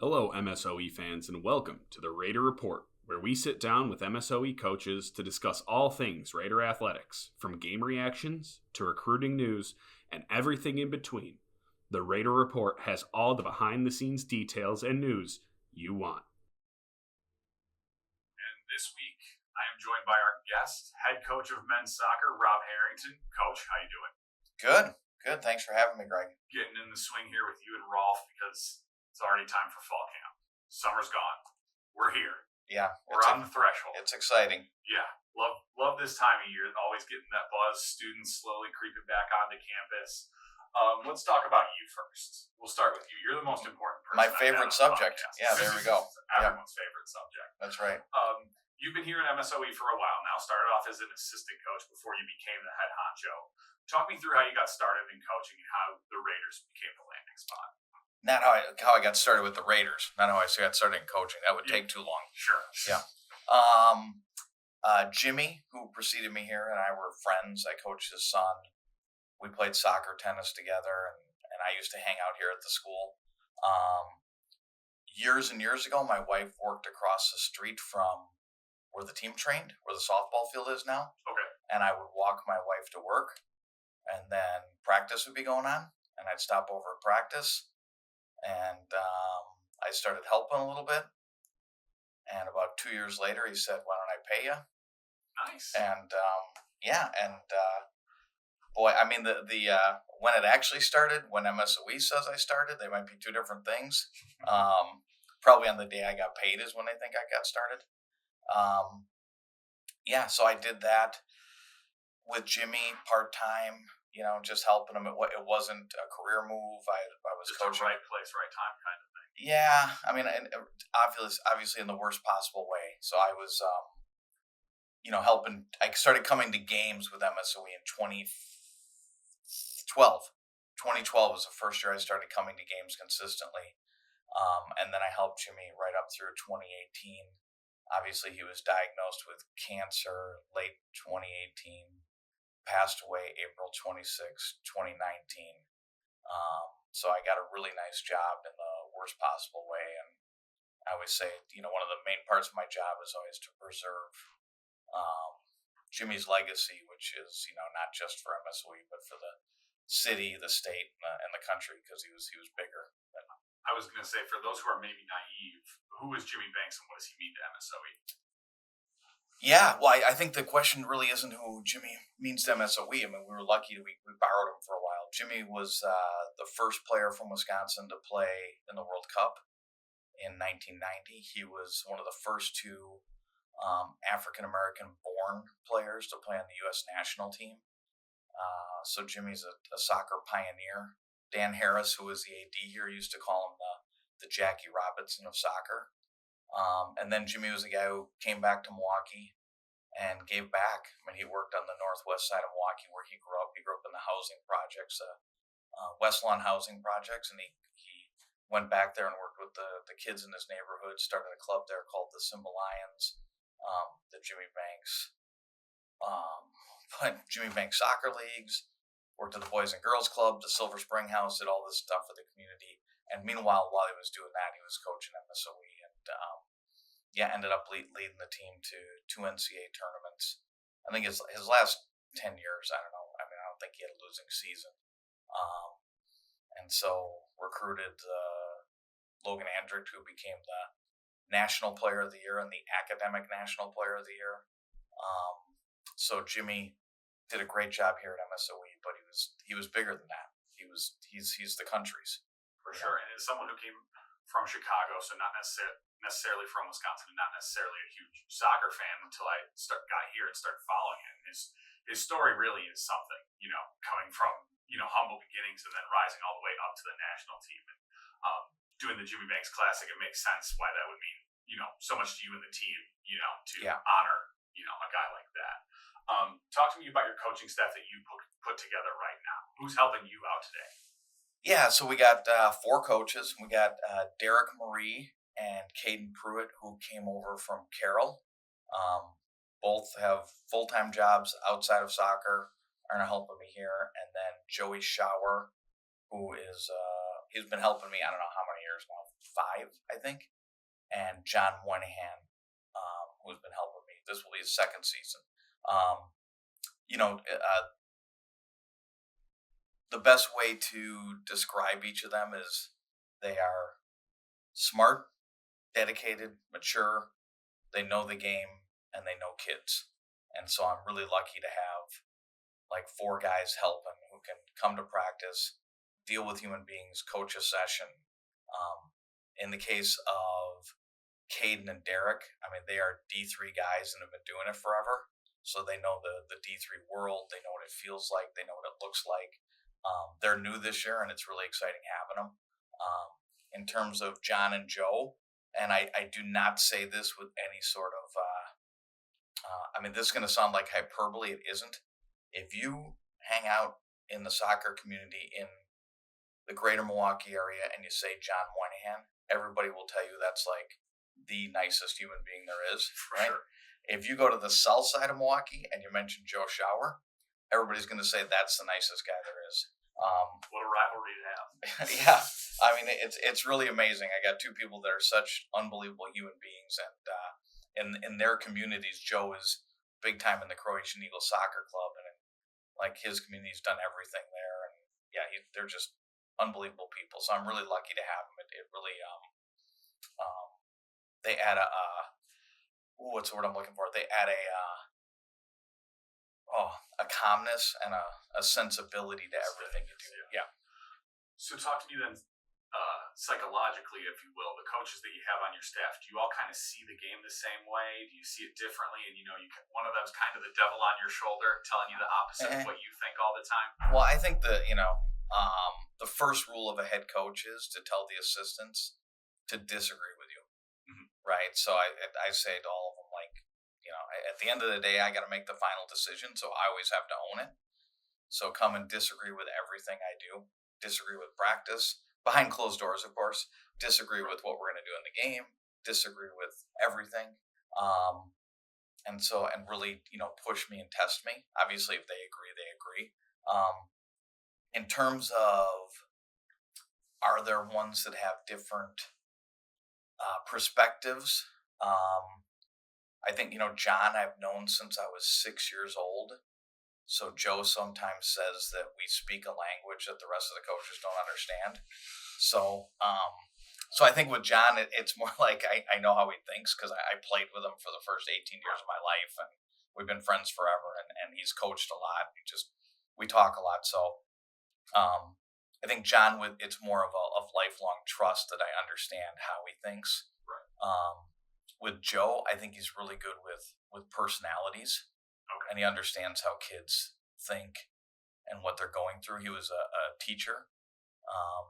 Hello, MSOE fans, and welcome to the Raider Report, where we sit down with MSOE coaches to discuss all things Raider athletics, from game reactions to recruiting news and everything in between. The Raider Report has all the behind the scenes details and news you want. And this week, I am joined by our guest, head coach of men's soccer, Rob Harrington. Coach, how you doing? Good. Thanks for having me, Greg. Getting in the swing here with you and Rolf because it's already time for fall camp. Summer's gone. We're here. Yeah. We're on the threshold. It's exciting. Yeah. Love this time of year. Always getting that buzz. Students slowly creeping back onto campus. Let's talk about you first. We'll start with you. You're the most important person. My favorite subject. Yeah, there we go. Everyone's favorite subject. That's right. You've been here at MSOE for a while now. Started off as an assistant coach before you became the head honcho. Talk me through how you got started in coaching and how the Raiders became the landing spot. Not how I got started with the Raiders. Not how I got started in coaching. That would take too long. Sure. Yeah. Jimmy, who preceded me here, and I were friends. I coached his son. We played soccer, tennis together, and I used to hang out here at the school. Years and years ago, my wife worked across the street from where the team trained, where the softball field is now. Okay. And I would walk my wife to work, and then practice would be going on, and I'd stop over at practice, and I started helping a little bit. And about 2 years later, he said, "Why don't I pay you?" Nice. And boy, I mean, the when it actually started, when MSOE says I started, they might be two different things. Probably on the day I got paid is when they think I got started. So I did that with Jimmy part-time, just helping him. It wasn't a career move. I was just coaching. Right place, right time kind of thing. Yeah, I mean, and obviously in the worst possible way. So I was, helping. I started coming to games with MSOE in 2012. 2012 was the first year I started coming to games consistently. And then I helped Jimmy right up through 2018. Obviously, he was diagnosed with cancer late 2018, passed away April 26, 2019. So I got a really nice job in the worst possible way. And I always say, one of the main parts of my job is always to preserve Jimmy's legacy, which is, not just for MSOE, but for the city, the state, and the country, because he was bigger. I was going to say, for those who are maybe naive, who is Jimmy Banks and what does he mean to MSOE? Yeah, well, I think the question really isn't who Jimmy means to MSOE. I mean, we were lucky we borrowed him for a while. Jimmy was the first player from Wisconsin to play in the World Cup in 1990. He was one of the first two African-American born players to play on the U.S. national team. So Jimmy's a soccer pioneer. Dan Harris, who was the AD here, used to call him the Jackie Robinson of soccer. And then Jimmy was the guy who came back to Milwaukee and gave back. I mean, he worked on the northwest side of Milwaukee where he grew up. He grew up in the housing projects, West Lawn housing projects, and he went back there and worked with the kids in his neighborhood, started a club there called the Simba Lions, the Jimmy Banks soccer leagues, worked at the Boys and Girls Club, the Silver Spring House, did all this stuff for the community. And meanwhile, while he was doing that, he was coaching MSOE and ended up leading the team to two NCAA tournaments. I think his last 10 years, I don't know. I mean, I don't think he had a losing season. And so recruited Logan Andrick, who became the National Player of the Year and the Academic National Player of the Year. So Jimmy did a great job here at MSOE, but he was bigger than that. He's the country's. For sure. And as someone who came from Chicago, so not necessarily from Wisconsin, and not necessarily a huge soccer fan until I got here and started following him. His story really is something, coming from, humble beginnings and then rising all the way up to the national team and doing the Jimmy Banks Classic. It makes sense why that would mean, so much to you and the team, to honor, a guy like that. Talk to me about your coaching staff that you put together right now. Who's helping you out today? Yeah, so we got 4 coaches. We got Derek Marie and Caden Pruitt, who came over from Carroll. Both have full-time jobs outside of soccer, are helping me here. And then Joey Schauer, who is he's been helping me. I don't know how many years now, 5, I think. And John Moynihan, who's been helping me. This will be his 2nd season. The best way to describe each of them is they are smart, dedicated, mature. They know the game and they know kids. And so I'm really lucky to have like 4 guys helping who can come to practice, deal with human beings, coach a session. In the case of Caden and Derek, I mean, they are D3 guys and have been doing it forever. So they know the D3 world. They know what it feels like. They know what it looks like. They're new this year, and it's really exciting having them. In terms of John and Joe, and I do not say this with any sort of, I mean, this is going to sound like hyperbole. It isn't. If you hang out in the soccer community in the greater Milwaukee area and you say John Moynihan, everybody will tell you that's like the nicest human being there is, right? Sure. If you go to the south side of Milwaukee and you mention Joe Shower, everybody's going to say that's the nicest guy there is. What a rivalry to have. Yeah, I mean, it's really amazing. I got 2 people that are such unbelievable human beings, and in their communities, Joe is big time in the Croatian Eagle Soccer Club, and like his community's done everything there, and yeah, they're just unbelievable people. So I'm really lucky to have them. It really they add what's the word I'm looking for? They add a calmness and a sensibility to everything you do. Yeah. So talk to me then, psychologically, if you will, the coaches that you have on your staff. Do you all kind of see the game the same way? Do you see it differently? And one of them's kind of the devil on your shoulder, telling you the opposite of what you think all the time. Well, I think the first rule of a head coach is to tell the assistants to disagree with you, right? So I say to all of them, like, at the end of the day, I got to make the final decision, so I always have to own it. So come and disagree with everything I do. Disagree with practice, behind closed doors, of course. Disagree with what we're going to do in the game. Disagree with everything. And really, push me and test me. Obviously, if they agree, they agree. In terms of, are there ones that have different perspectives? I think, John I've known since I was 6 years old. So Joe sometimes says that we speak a language that the rest of the coaches don't understand. So I think with John, it's more like I know how he thinks because I played with him for the first 18 years of my life, and we've been friends forever, and he's coached a lot. We talk a lot. So I think John, it's more of a lifelong trust that I understand how he thinks. Right. With Joe, I think he's really good with personalities. Okay. And he understands how kids think and what they're going through. He was a teacher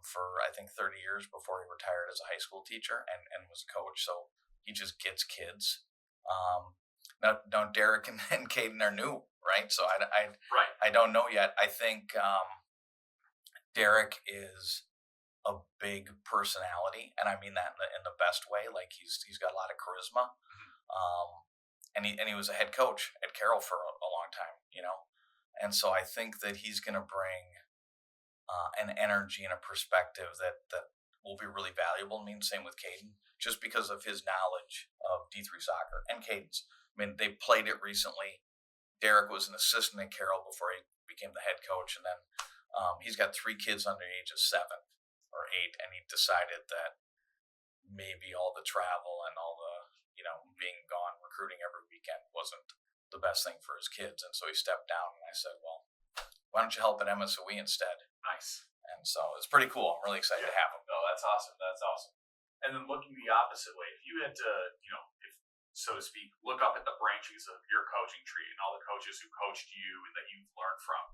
for, I think, 30 years before he retired as a high school teacher and was a coach. So he just gets kids. Now Derek and Caden are new, right? So I don't know yet. I think Derek is a big personality, and I mean that in the best way. Like he's got a lot of charisma. And he was a head coach at Carroll for a long time, and so I think that he's going to bring an energy and a perspective that will be really valuable. I mean, same with Caden, just because of his knowledge of D3 soccer and Caden's. I mean, they played it recently. Derek was an assistant at Carroll before he became the head coach, and then he's got 3 kids under the age of 7 or 8, and he decided that maybe all the travel and all the being gone recruiting every weekend wasn't the best thing for his kids, and so he stepped down. And I said, well, why don't you help at MSOE instead? Nice. And so it's pretty cool. I'm really excited to have him. No, that's awesome. That's awesome. And then looking the opposite way, if you had to, if so to speak, look up at the branches of your coaching tree and all the coaches who coached you and that you've learned from,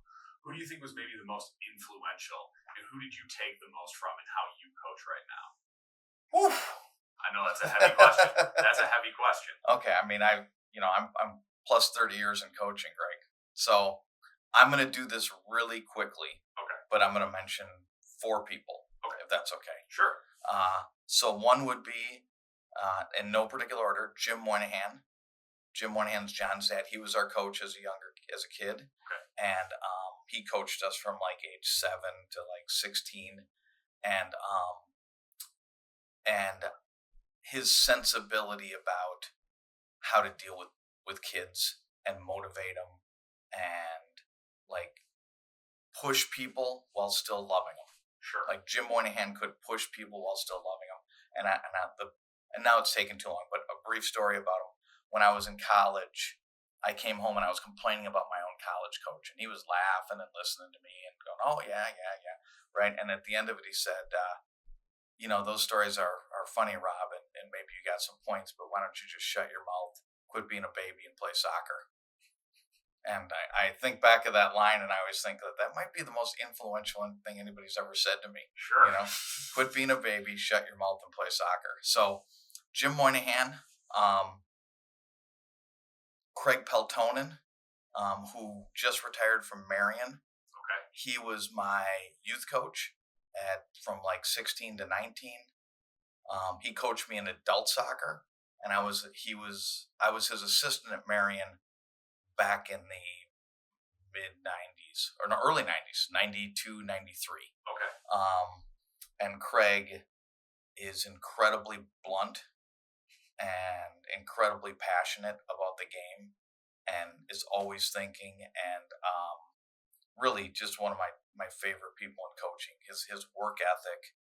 who do you think was maybe the most influential, and who did you take the most from in how you coach right now? Whew. I know that's a heavy question. That's a heavy question. Okay, I mean, I'm plus 30 years in coaching, Greg. So I'm going to do this really quickly. Okay. But I'm going to mention 4 people. Okay. If that's okay. Sure. So one would be, in no particular order, Jim Moynihan. Jim Moynihan's John's dad. He was our coach as a kid. Okay. And he coached us from like age 7 to like 16. and his sensibility about how to deal with kids and motivate them and like push people while still loving them. Sure. Like Jim Moynihan could push people while still loving them, and now it's taken too long. But a brief story about him: when I was in college, I came home and I was complaining about my own college coach, and he was laughing and listening to me and going, "Oh yeah, right." And at the end of it, he said, "Those stories are funny, Rob, and maybe you got some points, but why don't you just shut your mouth, quit being a baby, and play soccer?" And I think back of that line, and I always think that might be the most influential thing anybody's ever said to me. Sure. Quit being a baby, shut your mouth, and play soccer. So, Jim Moynihan, Craig Peltonen, who just retired from Marion. Okay. He was my youth coach from like 16 to 19. He coached me in adult soccer, and I was his assistant at Marion back in the mid 90s or no, early 90s, 92, 93. Okay. And Craig is incredibly blunt and incredibly passionate about the game and is always thinking, and really just one of my favorite people in coaching. His work ethic,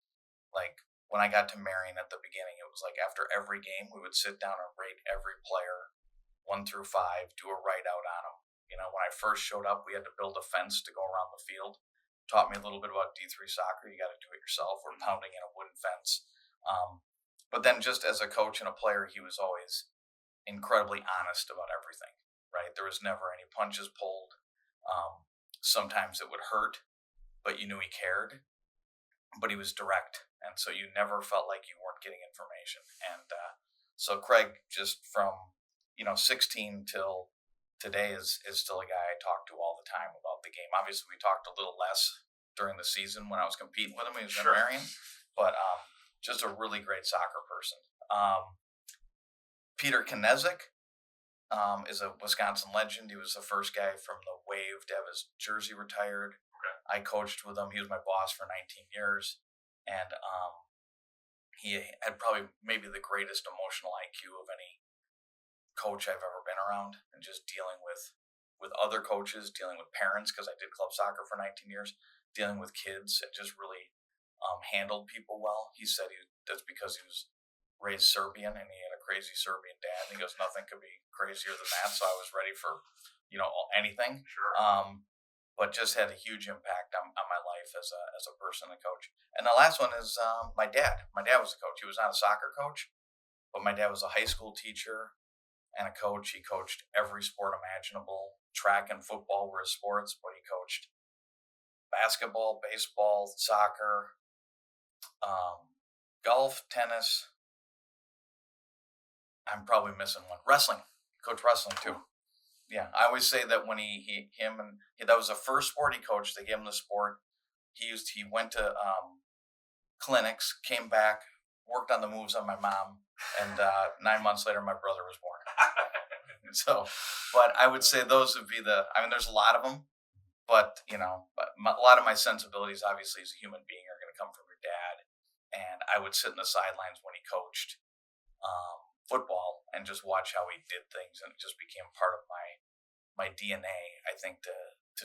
like when I got to Marion at the beginning, it was like after every game we would sit down and rate every player 1 through 5, do a write out on them. When I first showed up, we had to build a fence to go around the field. Taught me a little bit about D3 soccer. You got to do it yourself. We're pounding in a wooden fence. But then just as a coach and a player, he was always incredibly honest about everything, right? There was never any punches pulled. Sometimes it would hurt, but you knew he cared. But he was direct, and so you never felt like you weren't getting information. And so Craig, just from 16 till today, is still a guy I talk to all the time about the game. Obviously, we talked a little less during the season when I was competing with him. He was in Marion, but just a really great soccer person. Peter Knezik is a Wisconsin legend. He was the first guy from the Wave to have his jersey retired. Okay. I coached with him. He was my boss for 19 years, and he had probably maybe the greatest emotional IQ of any coach I've ever been around, and just dealing with other coaches, dealing with parents, because I did club soccer for 19 years, dealing with kids, and just really handled people well. He said that's because he was raised Serbian and he had a crazy Serbian dad. And he goes, nothing could be crazier than that. So I was ready for anything. Sure. But just had a huge impact on my life as a person and coach. And the last one is my dad. My dad was a coach. He was not a soccer coach, but my dad was a high school teacher and a coach. He coached every sport imaginable. Track and football were his sports, but he coached basketball, baseball, soccer, golf, tennis. I'm probably missing one. Wrestling. Coach wrestling too. Yeah, I always say that when that was the first sport he coached. They gave him the sport. He went to clinics, came back, worked on the moves on my mom, and 9 months later, my brother was born. So, but I would say those would be there's a lot of them, but a lot of my sensibilities, obviously, as a human being, are going to come from your dad. And I would sit in the sidelines when he coached football and just watch how he did things, and it just became part of my DNA, I think, to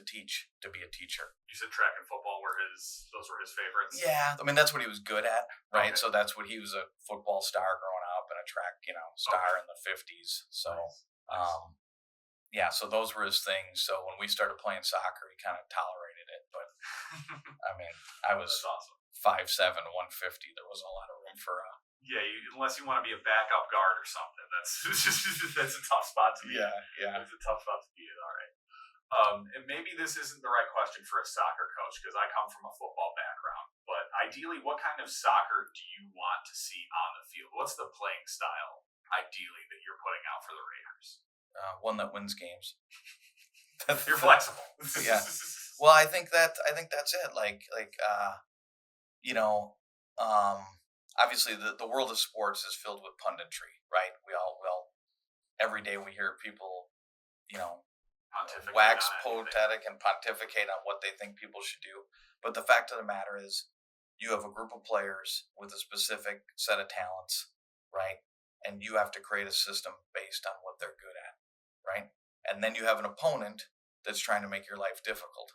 teach, to be a teacher. You said track and football those were his favorites? Yeah, that's what he was good at, right? Okay. So that's what he was, a football star growing up and a track, star in the 50s. So, Nice. Yeah, so those were his things. So when we started playing soccer, he kind of tolerated it. But, I was That's awesome. 5'7", 150. There wasn't a lot of room for Yeah, unless you want to be a backup guard or something, that's that's a tough spot to be. Yeah. It's a tough spot to be in. All right. And maybe this isn't the right question for a soccer coach because I come from a football background. But ideally, what kind of soccer do you want to see on the field? What's the playing style ideally that you're putting out for the Raiders? One that wins games. You're flexible. Yeah. Well, I think that's it. Obviously the world of sports is filled with punditry, right? We all every day we hear people, Pontificate wax on anything. poetic and pontificate on what they think people should do. But the fact of the matter is, you have a group of players with a specific set of talents, right? And you have to create a system based on what they're good at, right? And then you have an opponent that's trying to make your life difficult.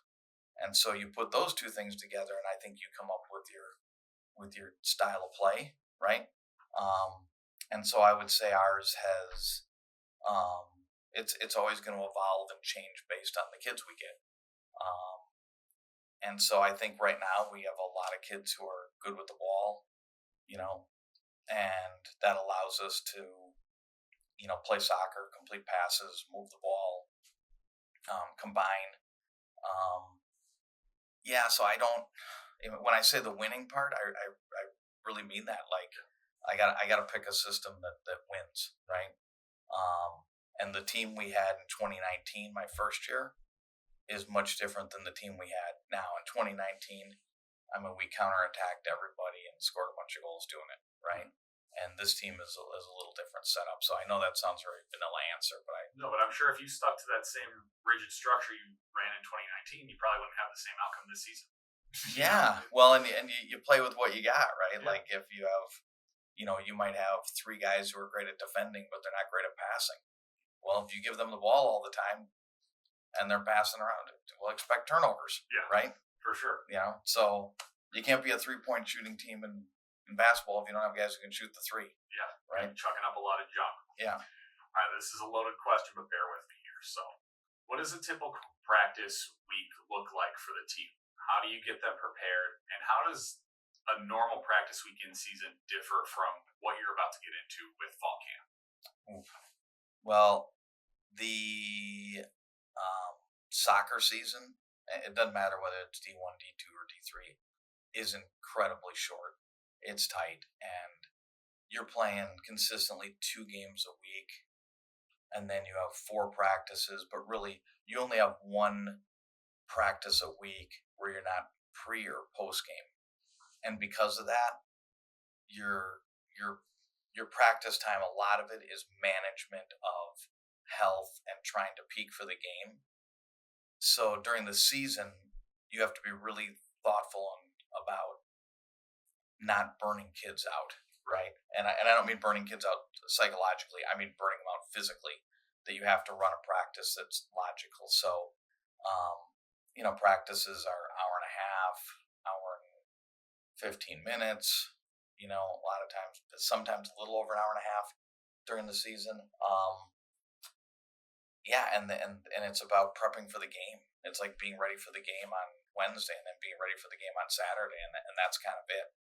And so you put those two things together, and I think you come up with your style of play, right? And so I would say ours has it's always going to evolve and change based on the kids we get. Um, and so I think right now we have a lot of kids who are good with the ball, and that allows us to, play soccer, complete passes, move the ball, combine. Yeah, so I don't. When I say the winning part, I really mean that. Like, I got to pick a system that wins, right? And the team we had in 2019, my first year, is much different than the team we had now. In 2019, we counterattacked everybody and scored a bunch of goals doing it, right? And this team is a little different setup. So I know that sounds very vanilla answer, but No, but I'm sure if you stuck to that same rigid structure you ran in 2019, you probably wouldn't have the same outcome this season. Yeah, well, and you play with what you got, right? Yeah. Like if you have, you might have three guys who are great at defending, but they're not great at passing. Well, if you give them the ball all the time and they're passing around, we'll expect turnovers, right? For sure. So you can't be a 3-point shooting team in basketball if you don't have guys who can shoot the three. Yeah, right. Chucking up a lot of junk. Yeah. All right, this is a loaded question, but bear with me here. So, what does a typical practice week look like for the team? How do you get them prepared, and how does a normal practice week in season differ from what you're about to get into with fall camp? Well, the soccer season, it doesn't matter whether it's D1, D2, or D3, is incredibly short. It's tight, and you're playing consistently 2 games a week, and then you have 4 practices, but really you only have 1 practice a week where you're not pre or post game. And because of that, your practice time, a lot of it is management of health and trying to peak for the game. So during the season, you have to be really thoughtful about not burning kids out, right? And I don't mean burning kids out psychologically. I mean burning them out physically. That you have to run a practice that's logical. So, practices are hour and a half, hour and 15 minutes. A lot of times, sometimes a little over an hour and a half during the season. And it's about prepping for the game. It's like being ready for the game on Wednesday and then being ready for the game on Saturday, and that's kind of it.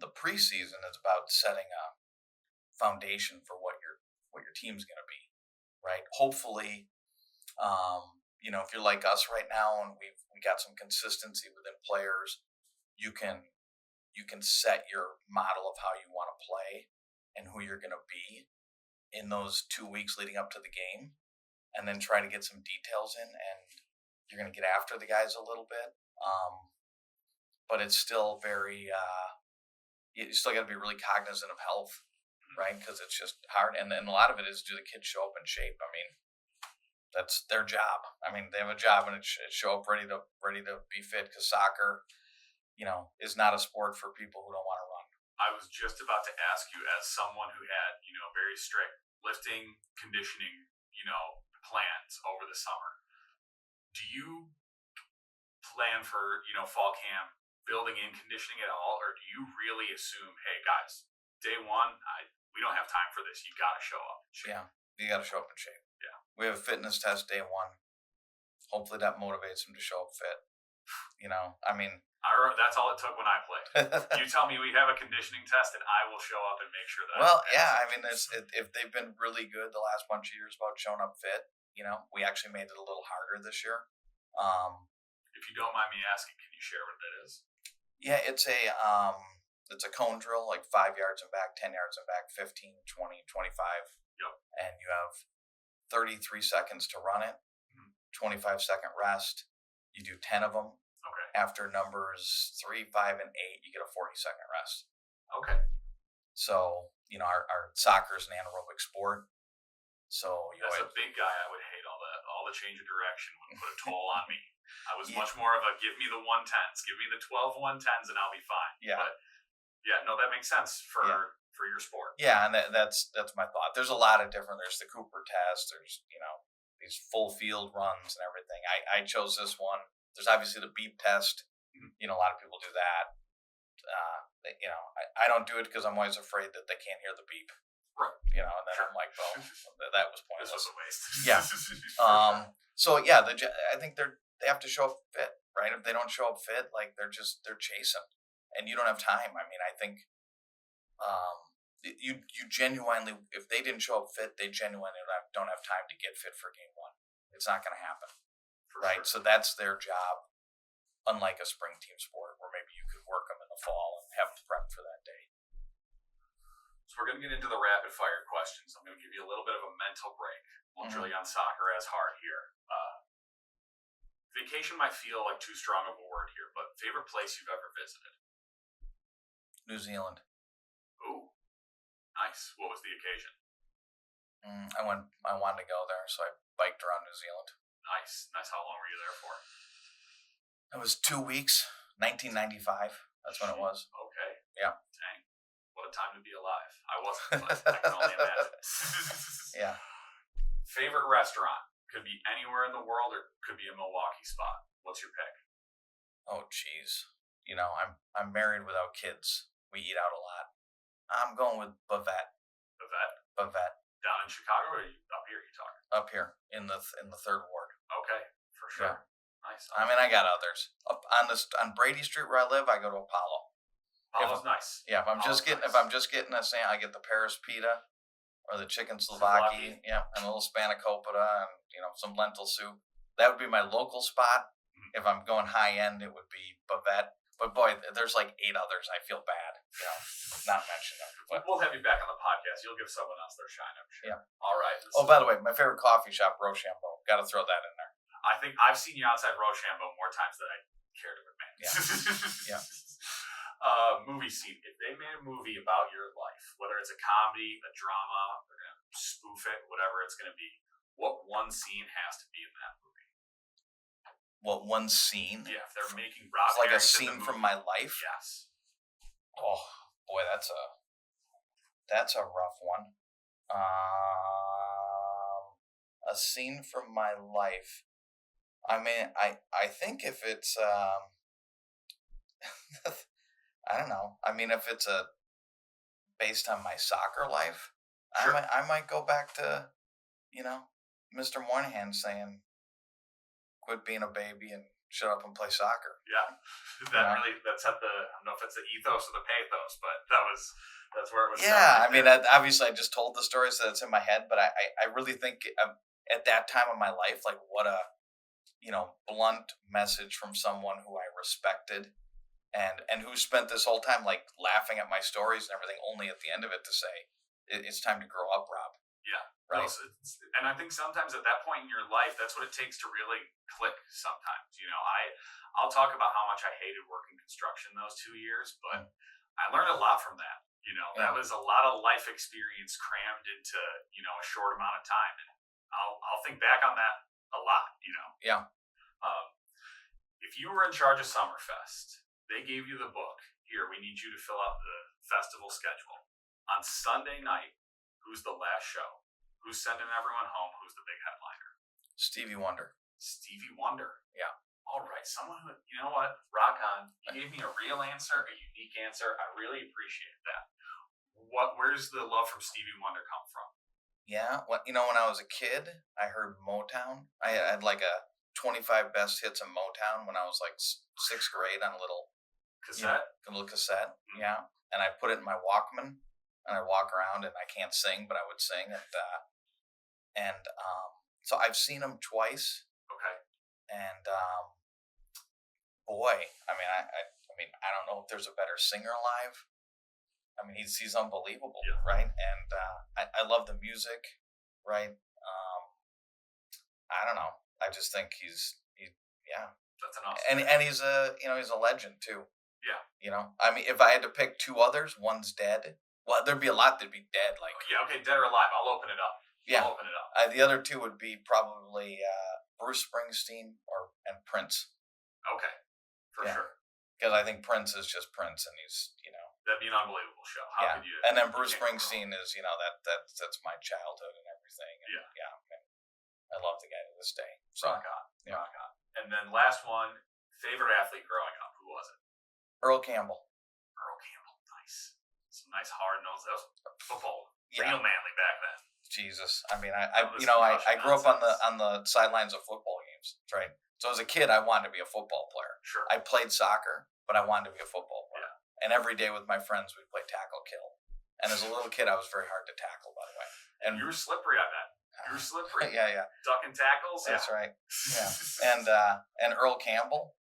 The preseason is about setting a foundation for what your team's going to be, right? Hopefully, if you're like us right now and we got some consistency within players, you can set your model of how you want to play and who you're going to be in those 2 weeks leading up to the game, and then try to get some details in, and you're going to get after the guys a little bit. But it's still very, you still got to be really cognizant of health, right? Because it's just hard. And a lot of it is, do the kids show up in shape? I mean, that's their job. I mean, they have a job, and it's show up ready to be fit, because soccer, is not a sport for people who don't want to run. I was just about to ask you, as someone who had, very strict lifting, conditioning, plans over the summer, do you plan for, fall camp, building in conditioning at all, or do you really assume, hey guys, day one, we don't have time for this, you got to show up in shape? Yeah, you got to show up in shape. Yeah. We have a fitness test day one. Hopefully that motivates them to show up fit. That's all it took when I played. You tell me we have a conditioning test, and I will show up and make sure that. Well, yeah, if they've been really good the last bunch of years about showing up fit, we actually made it a little harder this year. If you don't mind me asking, can you share what that is? Yeah, it's a cone drill, like 5 yards and back, 10 yards and back, 15, 20, 25. Yep. And you have 33 seconds to run it, 25-second rest. You do 10 of them. Okay. After numbers 3, 5, and 8, you get a 40-second rest. Okay. So, our soccer is an anaerobic sport. So as a big guy, I would hate all that. All the change of direction would put a toll on me. I was much more of a give me the 110s, give me the 12 110s, and I'll be fine. Yeah. But yeah, no, that makes sense for your sport. Yeah, and that's my thought. There's a lot of different. There's the Cooper test. There's these full field runs and everything. I chose this one. There's obviously the beep test. A lot of people do that. I don't do it because I'm always afraid that they can't hear the beep. Right. And then I'm like, well, that was pointless. This was a waste. Yeah. So yeah, I think they have to show up fit, right? If they don't show up fit, like they're chasing, and you don't have time. I mean, I think, you genuinely, if they didn't show up fit, they genuinely don't have time to get fit for game one. It's not going to happen, right? Sure. So that's their job. Unlike a spring team sport where maybe you could work them in the fall and have them prep for that day. So we're going to get into the rapid fire questions. I'm going to give you a little bit of a mental break. We'll drill you on soccer as hard here. Vacation might feel like too strong of a word here, but favorite place you've ever visited? New Zealand. Ooh, nice. What was the occasion? I wanted to go there, so I biked around New Zealand. Nice. How long were you there for? It was 2 weeks, 1995. That's when it was. Okay. Yeah. Dang. What a time to be alive. I wasn't, but I can only imagine. Yeah. Favorite restaurant? Could be anywhere in the world or could be a Milwaukee spot. What's your pick? Oh, geez. I'm married without kids. We eat out a lot. I'm going with Bavette. Bavette. Down in Chicago or up here you talking? Up here in the third ward. Okay, for sure. Yeah. Nice. I mean, I got others. Up on Brady Street where I live, I go to Apollo. Apollo's nice. Yeah, if I'm just getting a sandwich, I get the Paris pita or the chicken souvlaki. Yeah, and a little spanakopita and some lentil soup. That would be my local spot. If I'm going high end, it would be Bavette. But boy, there's like 8 others. I feel bad, not mention them. But we'll have you back on the podcast. You'll give someone else their shine, I'm sure. Yeah. All right. Oh, by the way, my favorite coffee shop, Rochambeau. Got to throw that in there. I think I've seen you outside Rochambeau more times than I care to admit. Yeah. Movie scene. If they made a movie about your life, whether it's a comedy, a drama, they're going to spoof it, whatever it's going to be, what one scene has to be in that movie? What one scene? Yeah, if they're making Rob it's like Harrington a scene from my life? Yes. Oh, boy, that's a rough one. A scene from my life. I mean, I think if it's I don't know. I mean, if it's based on my soccer life, sure. I might go back to, Mr. Moynihan saying, "Quit being a baby and shut up and play soccer." Yeah, that's at the, I don't know if it's the ethos or the pathos, but that's where it was. Yeah, I mean, obviously I just told the story, so that's in my head, but I really think at that time of my life, like what a, blunt message from someone who I respected and who spent this whole time like laughing at my stories and everything, only at the end of it to say, it's time to grow up, Rob. Yeah. Right. And I think sometimes at that point in your life, that's what it takes to really click sometimes. I'll talk about how much I hated working construction those 2 years, but I learned a lot from that. That was a lot of life experience crammed into, a short amount of time. And I'll think back on that a lot, Yeah. If you were in charge of Summerfest, they gave you the book. Here, we need you to fill out the festival schedule. On Sunday night, who's the last show? Who's sending everyone home? Who's the big headliner? Stevie Wonder. Stevie Wonder. Yeah. All right. Someone who, you know what? Rock on. You gave me a real answer, a unique answer. I really appreciate that. Where's the love from Stevie Wonder come from? Yeah. When I was a kid, I heard Motown. I had like a 25 best hits of Motown when I was like 6th grade on a little cassette. Mm-hmm. Yeah. And I put it in my Walkman. And I walk around and I can't sing, but I would sing. So I've seen him twice. Okay. And boy, I mean, I don't know if there's a better singer alive. I mean, he's unbelievable, yeah. Right? And I love the music, right? I don't know. I just think he's That's an awesome. And he's a legend too. Yeah. I mean, if I had to pick 2 others, one's dead. Well, there'd be a lot that'd be dead. Like okay, dead or alive. I'll open it up. Yeah. I'll open it up. The other 2 would be probably Bruce Springsteen and Prince. Okay, for Yeah. sure. Because I think Prince is just Prince, and he's That'd be an unbelievable show. How yeah. could you? And then you Bruce can't go wrong. Springsteen is that's my childhood and everything. And Yeah. and I love the guy to this day. So Rock on. yeah. Rock on. And then last one, favorite athlete growing up. Who was it? Earl Campbell. Earl Campbell. Nice. Some nice hard nose. That was football. Yeah. Real manly back then. Jesus, I mean, I This grew up on nonsense. the sidelines of football games, right? So as a kid, I wanted to be a football player. Sure. I played soccer, but I wanted to be a football player. Yeah. And every day with my friends, we'd play tackle kill. And as a little kid, I was very hard to tackle, by the way. And you were slippery, I bet. You were slippery. Yeah, Ducking tackles. that's yeah. right. Yeah, and Earl Campbell.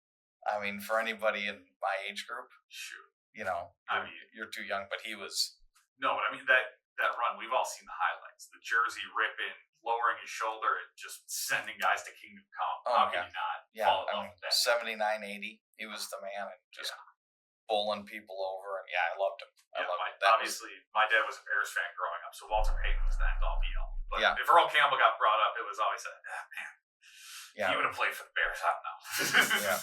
I mean, for anybody in my age group, Shoot. I mean, you're too young, but he was. No, but I mean that run. We've all seen the highlights. The jersey ripping, lowering his shoulder, and just sending guys to Kingdom Come. Oh, How can you not fall in love with that? 79, 80. He was the man, and just bowling people over, and I loved him. Obviously, my dad was a Bears fan growing up, so Walter Payton was the end all be all. But Yeah. if Earl Campbell got brought up, it was always man, Yeah, he would have played for the Bears. I don't know.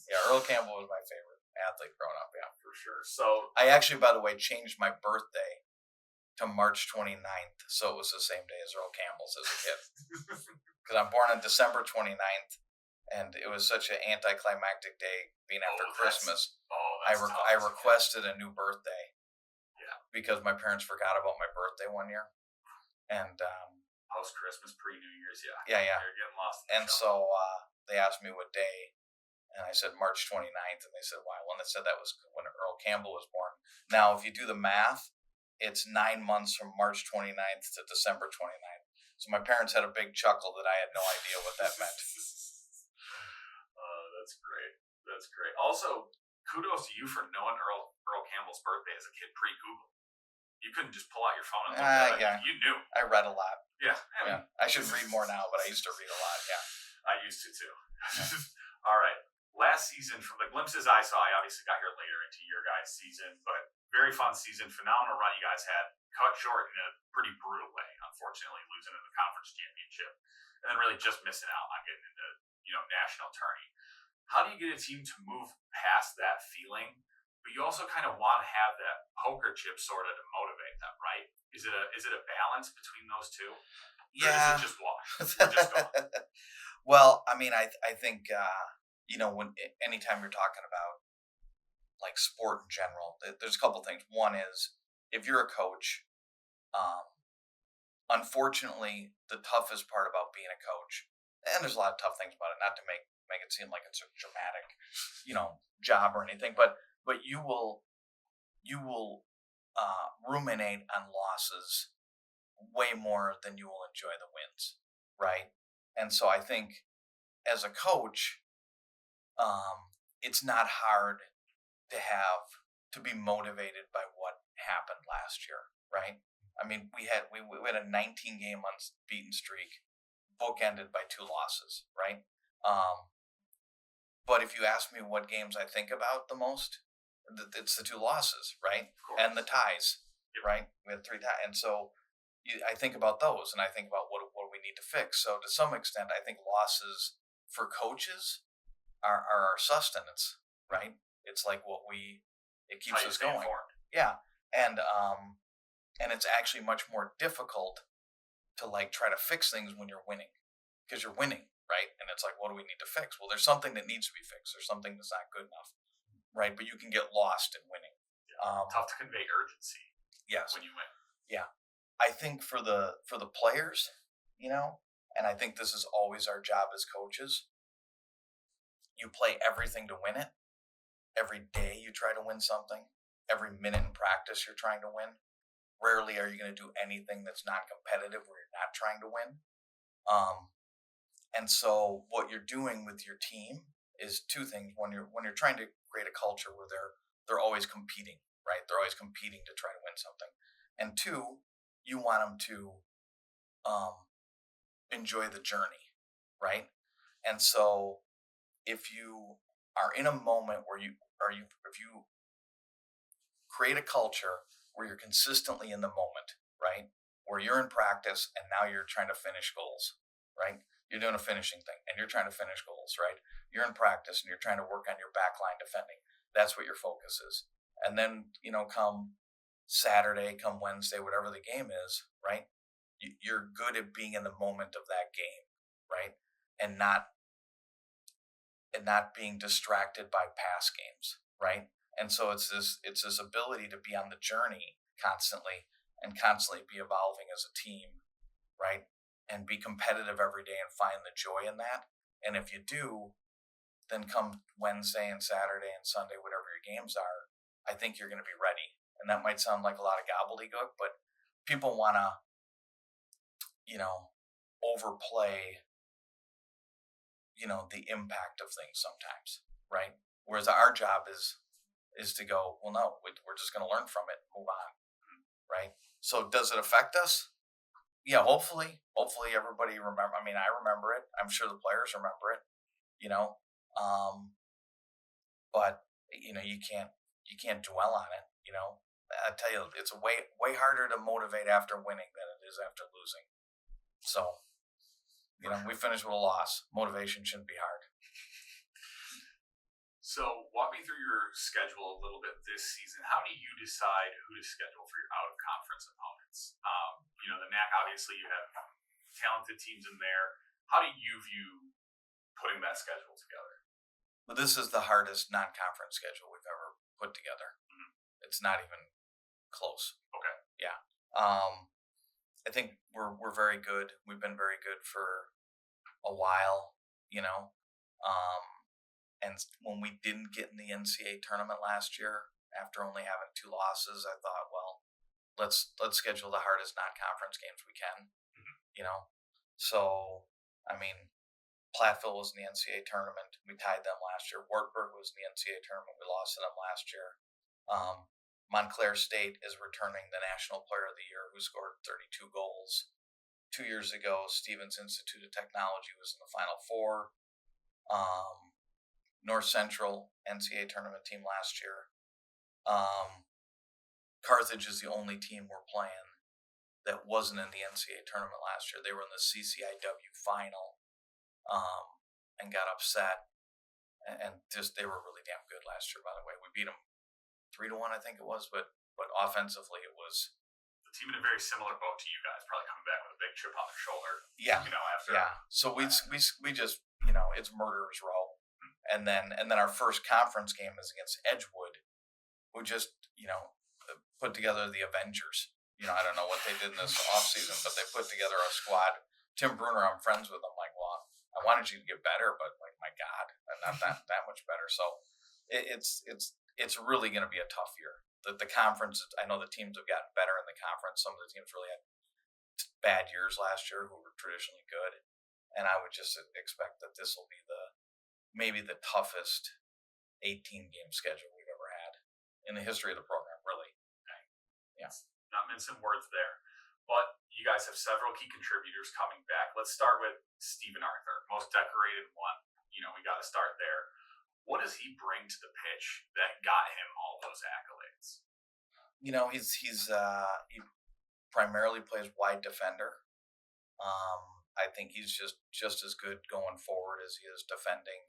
yeah. Earl Campbell was my favorite athlete growing up. Yeah, For sure. So I actually, by the way, changed my birthday to March 29th, so it was the same day as Earl Campbell's as a kid. Because I'm born on December 29th, and it was such an anticlimactic day being after Christmas. I requested a new birthday. Yeah. Because my parents forgot about my birthday one year, and post Christmas, pre New Year's, yeah. You're getting lost. And so they asked me what day, and I said March 29th, and they said why? Well, they said that was when Earl Campbell was born. Now, if you do the math, it's 9 months from March 29th to December 29th. So my parents had a big chuckle that I had no idea what that meant. That's great. That's great. Also, kudos to you for knowing Earl Campbell's birthday as a kid pre-Google. You couldn't just pull out your phone and look at it. Yeah. You knew. I read a lot. Yeah. I should read more now, but I used to read a lot. Yeah. I used to too. All right. Last season, from the glimpses I saw, I obviously got here later into your guys' season, but very fun season. Phenomenal run you guys had. Cut short in a pretty brutal way, unfortunately, losing in the conference championship, and then really just missing out on getting into national tourney. How do you get a team to move past that feeling, but you also kind of want to have that poker chip sort of to motivate them, right? Is it a balance between those two? Yeah. Or is it just wash? Or just go? Well, I mean, I think when anytime you're talking about like sport in general, there's a couple things. One is if you're a coach, unfortunately, the toughest part about being a coach, and there's a lot of tough things about it, not to make it seem like it's a dramatic, job or anything, but you will ruminate on losses way more than you will enjoy the wins, right? And so I think as a coach, it's not hard to be motivated by what happened last year, right? I mean, we had a 19-game unbeaten streak, bookended by 2 losses, right? But if you ask me what games I think about the most, it's the 2 losses, right? And the ties, right? We had 3 ties, and so I think about those, and I think about what we need to fix. So to some extent, I think losses for coaches are our sustenance, right? It's like it keeps us going. Yeah, and it's actually much more difficult to like try to fix things when you're winning, because you're winning, right? And it's like, what do we need to fix? Well, there's something that needs to be fixed. There's something that's not good enough, right? But you can get lost in winning. Tough to convey urgency. Yes. When you win. Yeah, I think for the players, and I think this is always our job as coaches. You play everything to win it. Every day you try to win something. Every minute in practice you're trying to win. Rarely are you going to do anything that's non-competitive where you're not trying to win. And so what you're doing with your team is 2 things. When you're trying to create a culture where they're always competing, right? They're always competing to try to win something. And 2, you want them to enjoy the journey, right? And so if you are in a moment where if you create a culture where you're consistently in the moment, right? Where you're in practice and now you're trying to finish goals, right? You're doing a finishing thing, and you're trying to finish goals, right? You're in practice, and you're trying to work on your back line defending. That's what your focus is. And then, come Saturday, come Wednesday, whatever the game is, right? You're good at being in the moment of that game, right? And not being distracted by past games, right? And so it's this ability to be on the journey constantly and constantly be evolving as a team, right? And be competitive every day and find the joy in that. And if you do, then come Wednesday and Saturday and Sunday, whatever your games are, I think you're going to be ready. And that might sound like a lot of gobbledygook, but people want to, overplay, the impact of things sometimes, right? Whereas our job is to go, well, no, we're just going to learn from it and move on, right? So does it affect us? Yeah, hopefully everybody remember. I mean, I remember it. I'm sure the players remember it, but you can't dwell on it. I tell you, it's way harder to motivate after winning than it is after losing. So, we finished with a loss. Motivation shouldn't be hard. So, walk me through your schedule a little bit this season. How do you decide who to schedule for your out-of-conference opponents? The MAC, obviously, you have talented teams in there. How do you view putting that schedule together? Well, this is the hardest non-conference schedule we've ever put together. Mm-hmm. It's not even close. Okay. Yeah. I think we're very good. We've been very good for a while, and when we didn't get in the NCAA tournament last year, after only having 2 losses, I thought, well, let's schedule the hardest non-conference games we can, So, I mean, Platteville was in the NCAA tournament. We tied them last year. Wartburg was in the NCAA tournament. We lost to them last year. Montclair State is returning the National Player of the Year, who scored 32 goals. 2 years ago, Stevens Institute of Technology was in the Final Four. North Central NCAA tournament team last year. Carthage is the only team we're playing that wasn't in the NCAA tournament last year. They were in the CCIW final and got upset. And just they were really damn good last year, by the way. We beat them 3-1, I think it was, but offensively it was. The team in a very similar boat to you guys, probably coming back with a big chip on their shoulder. Yeah. After. Yeah. So we just it's murderer's row. And then our first conference game is against Edgewood, who just, put together the Avengers. I don't know what they did in this offseason, but they put together a squad. Tim Bruner, I'm friends with him. Like, well, I wanted you to get better, but like, my God, not that much better. So it's really going to be a tough year. The conference, I know the teams have gotten better in the conference. Some of the teams really had bad years last year who were traditionally good. And I would just expect that this will be maybe the toughest 18-game schedule we've ever had in the history of the program, really. Okay. Yeah. Not mincing words there. But you guys have several key contributors coming back. Let's start with Stephen Arthur, most decorated one. We got to start there. What does he bring to the pitch that got him all those accolades? He primarily plays wide defender. I think he's just as good going forward as he is defending.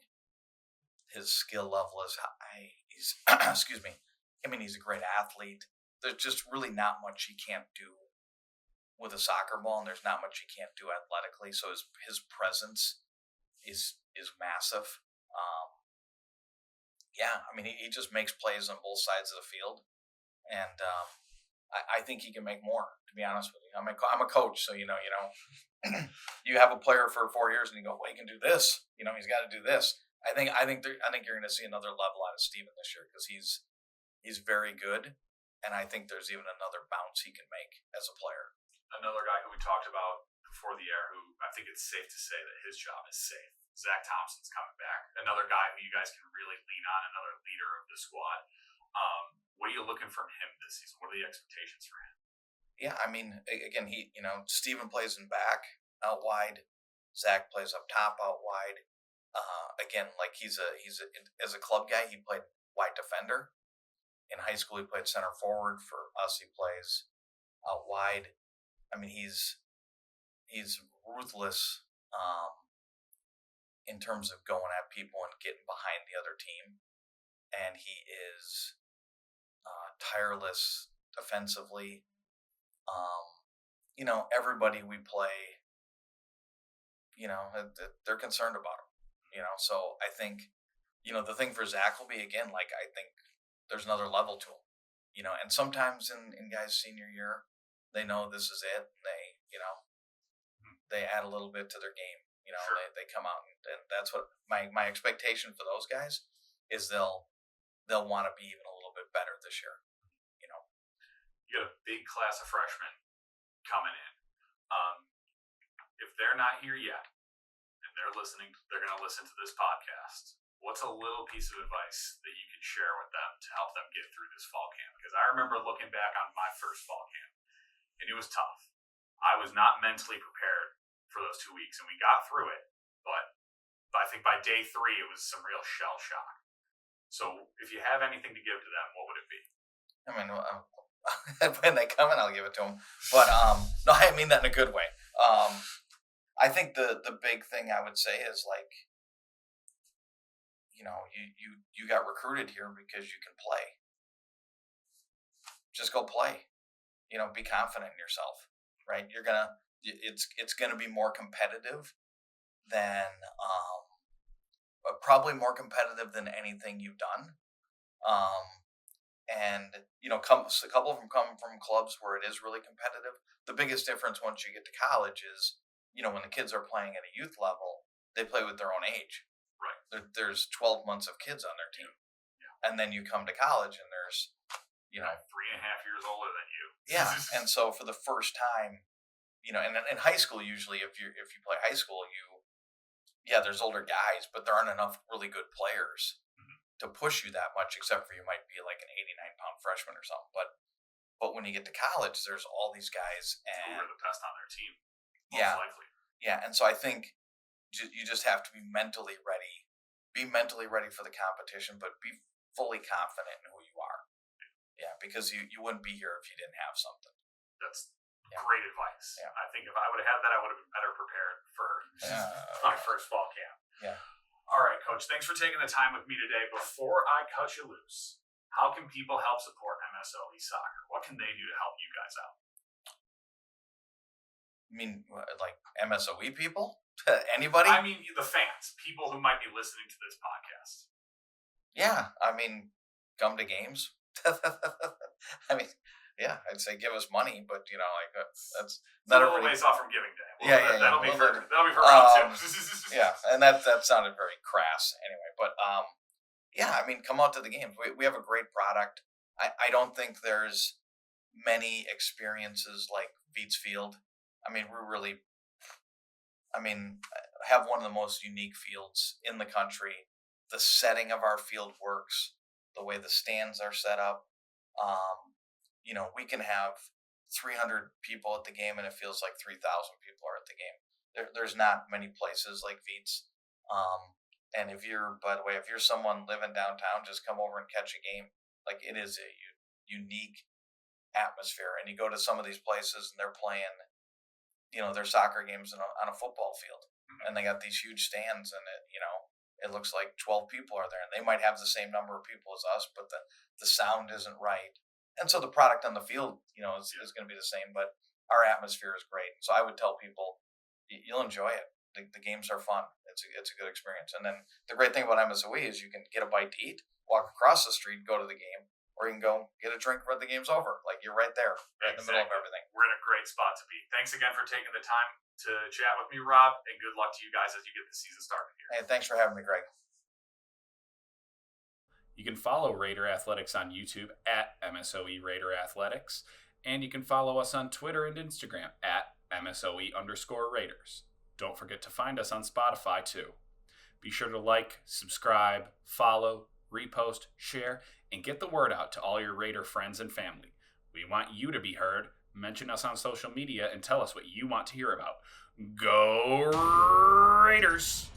His skill level is high. He's excuse me. I mean, he's a great athlete. There's just really not much he can't do with a soccer ball, and there's not much he can't do athletically. So his presence is massive. Yeah, I mean, he just makes plays on both sides of the field, and I think he can make more. To be honest with you, I'm a coach, so you you have a player for 4 years, and you go, well, he can do this. He's got to do this. I think you're going to see another level out of Steven this year because he's very good, and I think there's even another bounce he can make as a player. Another guy who we talked about before the air, who I think it's safe to say that his job is safe. Zach Thompson's coming back. Another guy who you guys can really lean on, another leader of the squad. What are you looking from him this season? What are the expectations for him? Yeah, I mean, again, Steven plays in back, out wide. Zach plays up top, out wide. Again, like he's as a club guy, he played wide defender. In high school, he played center forward. For us, he plays out wide. I mean, he's ruthless in terms of going at people and getting behind the other team. And he is tireless defensively. Everybody we play, they're concerned about him. So I think, the thing for Zach will be, again, like, I think there's another level to him. And sometimes in guys' senior year, they know this is it. They add a little bit to their game. Sure. They come out and that's what my expectation for those guys is. They'll want to be even a little bit better this year. You got a big class of freshmen coming in. If they're not here yet and they're going to listen to this podcast, what's a little piece of advice that you can share with them to help them get through this fall camp? Because I remember looking back on my first fall camp, and it was tough. I was not mentally prepared for those 2 weeks, and we got through it. But I think by day 3, it was some real shell shock. So if you have anything to give to them, what would it be? I mean, when they come in, I'll give it to them. But no, I mean that in a good way. I think the big thing I would say is, like, you got recruited here because you can play. Just go play. Be confident in yourself, right? It's gonna be more competitive than probably more competitive than anything you've done. And a couple of them come from clubs where it is really competitive. The biggest difference once you get to college is, when the kids are playing at a youth level, they play with their own age. Right. There's 12 months of kids on their team. Yeah. And then you come to college and there's, 3.5 years older than you. Yeah. And so for the first time, and in high school, usually if you play high school, there's older guys, but there aren't enough really good players to push you that much, except for you might be like an 89-pound freshman or something. But when you get to college, there's all these guys and who are the best on their team. Most likely. Yeah. And so I think you just have to be mentally ready. Be mentally ready for the competition, but be fully confident in who you are. Yeah, because you wouldn't be here if you didn't have something. That's great advice. Yeah. I think if I would have had that, I would have been better prepared for my first fall camp. Yeah. All right, Coach, thanks for taking the time with me today. Before I cut you loose, how can people help support MSOE soccer? What can they do to help you guys out? I mean, like MSOE people? Anybody? I mean, the fans, people who might be listening to this podcast. Yeah, I mean, come to games. I mean, yeah, I'd say give us money, but that's not a little ways off from Giving Day. Well, that'll be for round 2. Yeah, and that sounded very crass anyway. But I mean, come out to the games. We have a great product. I don't think there's many experiences like Veets Field. I mean, have one of the most unique fields in the country. The setting of our field works. The way the stands are set up. We can have 300 people at the game, and it feels like 3,000 people are at the game. There's not many places like Veets. And if you're someone living downtown, just come over and catch a game. Like, it is a unique atmosphere. And you go to some of these places and they're playing, their soccer games on a football field, and they got these huge stands, and it looks like 12 people are there, and they might have the same number of people as us, but the sound isn't right. And so the product on the field, is going to be the same, but our atmosphere is great. So I would tell people, you'll enjoy it. The games are fun. It's a good experience. And then the great thing about MSOE is you can get a bite to eat, walk across the street, go to the game, or you can go get a drink when the game's over. Like, you're right there, right in the middle of everything. We're in a great spot to be. Thanks again for taking the time to chat with me, Rob, and good luck to you guys as you get the season started here. Hey, thanks for having me, Greg. You can follow Raider Athletics on YouTube at MSOE Raider Athletics, and you can follow us on Twitter and Instagram at MSOE_Raiders. Don't forget to find us on Spotify too. Be sure to like, subscribe, follow, repost, share, and get the word out to all your Raider friends and family. We want you to be heard. Mention us on social media and tell us what you want to hear about. Go Raiders!